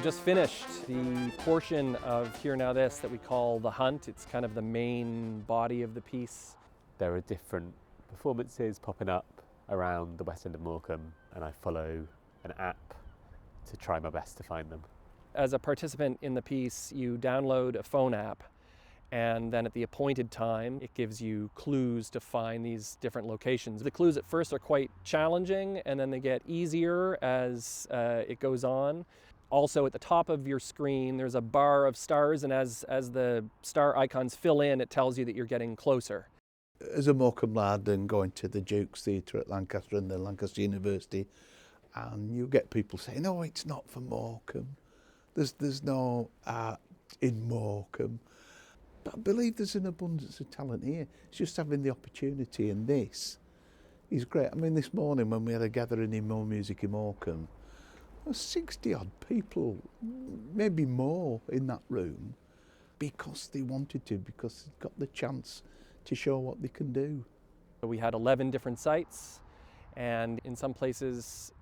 just finished the portion of HereNowThis that we call The Hunt. It's kind of the main body of the piece. There are different performances popping up around the west end of Morecambe, and I follow an app to try my best to find them. As a participant in the piece, you download a phone app, and then at the appointed time, it gives you clues to find these different locations. The clues at first are quite challenging, and then they get easier as it goes on. Also, at the top of your screen, there's a bar of stars, and as the star icons fill in, it tells you that you're getting closer. As a Morecambe lad and going to the Duke's Theatre at Lancaster and then Lancaster University, and you get people saying, "Oh, it's not for Morecambe. There's no art in Morecambe." But I believe there's an abundance of talent here. It's just having the opportunity, and this is great. I mean, this morning when we had a gathering in More Music in Morecambe, there were 60-odd people, maybe more, in that room because they wanted to, because they got the chance to show what they can do. We had 11 different sites, and in some places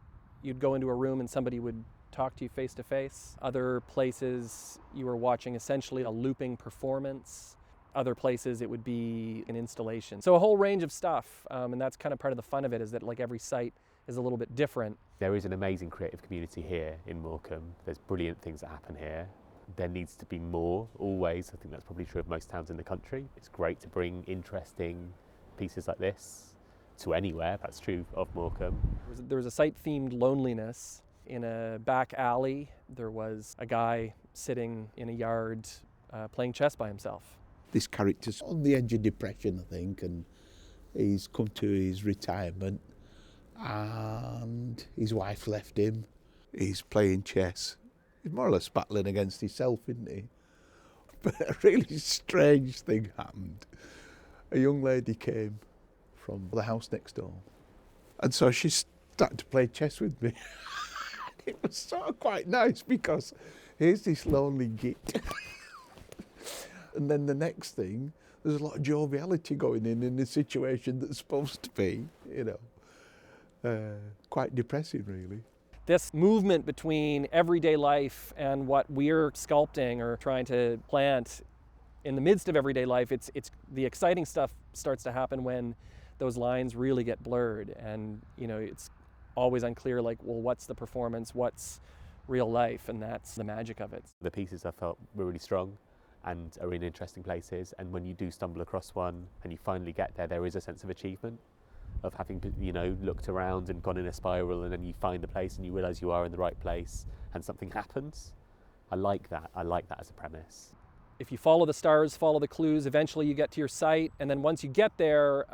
you'd go into a room and somebody would talk to you face to face. Other places you were watching essentially a looping performance. Other places it would be an installation. So a whole range of stuff, and that's kind of part of the fun of it, is that like every site is a little bit different. There is an amazing creative community here in Morecambe. There's brilliant things that happen here. There needs to be more, always. I think that's probably true of most towns in the country. It's great to bring interesting pieces like this to anywhere. That's true of Morecambe. There was a site themed loneliness. In a back alley, there was a guy sitting in a yard playing chess by himself. This character's on the edge of depression, I think, and he's come to his retirement and his wife left him. He's playing chess. He's more or less battling against himself, isn't he? But a really strange thing happened. A young lady came from the house next door, and so she started to play chess with me. It was sort of quite nice because here's this lonely git. And then the next thing, there's a lot of joviality going in a situation that's supposed to be, quite depressing, really. This movement between everyday life and what we're sculpting or trying to plant in the midst of everyday life, it's the exciting stuff starts to happen when those lines really get blurred, and it's always unclear, like, well, what's the performance, what's real life, and that's the magic of it. The pieces I felt were really strong and are in interesting places, and when you do stumble across one and you finally get there, there is a sense of achievement of having, looked around and gone in a spiral, and then you find the place and you realise you are in the right place and something happens. I like that as a premise. If you follow the stars, follow the clues, eventually you get to your site, and then once you get there,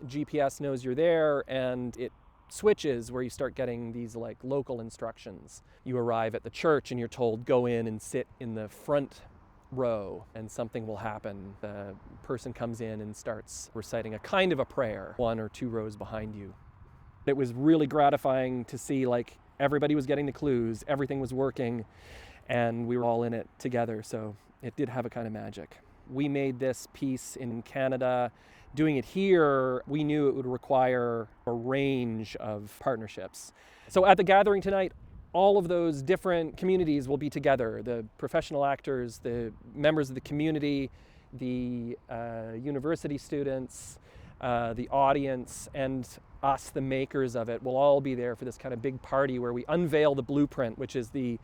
GPS knows you're there, and it switches where you start getting these like local instructions. You arrive at the church and you're told, go in and sit in the front row and something will happen. The person comes in and starts reciting a kind of a prayer 1 or 2 rows behind you. It was really gratifying to see like everybody was getting the clues, everything was working, and we were all in it together, so it did have a kind of magic. We made this piece in Canada. Doing it here, we knew it would require a range of partnerships. So at the gathering tonight, all of those different communities will be together. The professional actors, the members of the community, the university students, the audience, and us, the makers of it, will all be there for this kind of big party where we unveil the blueprint, which is the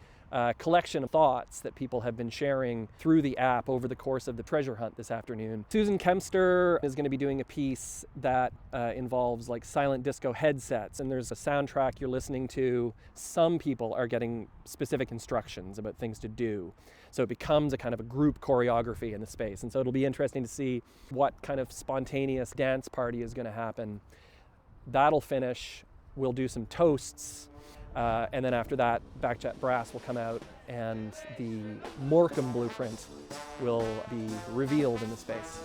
collection of thoughts that people have been sharing through the app over the course of the treasure hunt this afternoon. Susan Kempster is going to be doing a piece that involves like silent disco headsets, and there's a soundtrack you're listening to. Some people are getting specific instructions about things to do. So it becomes a kind of a group choreography in the space. And so it'll be interesting to see what kind of spontaneous dance party is going to happen. That'll finish. We'll do some toasts. And then after that, Backchat Brass will come out and the Morecambe blueprint will be revealed in the space.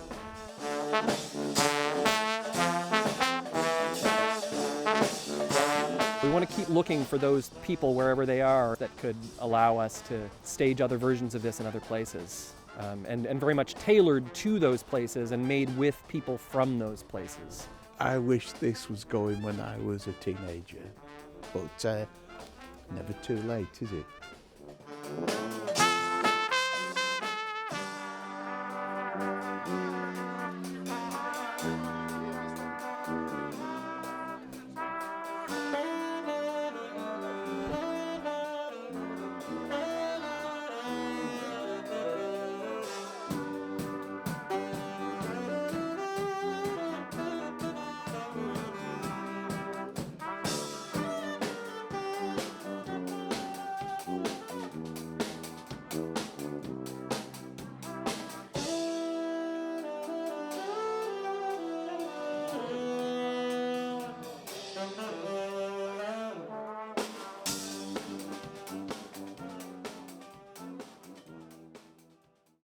We want to keep looking for those people wherever they are that could allow us to stage other versions of this in other places. And very much tailored to those places and made with people from those places. I wish this was going when I was a teenager, but never too late, is it? Bye.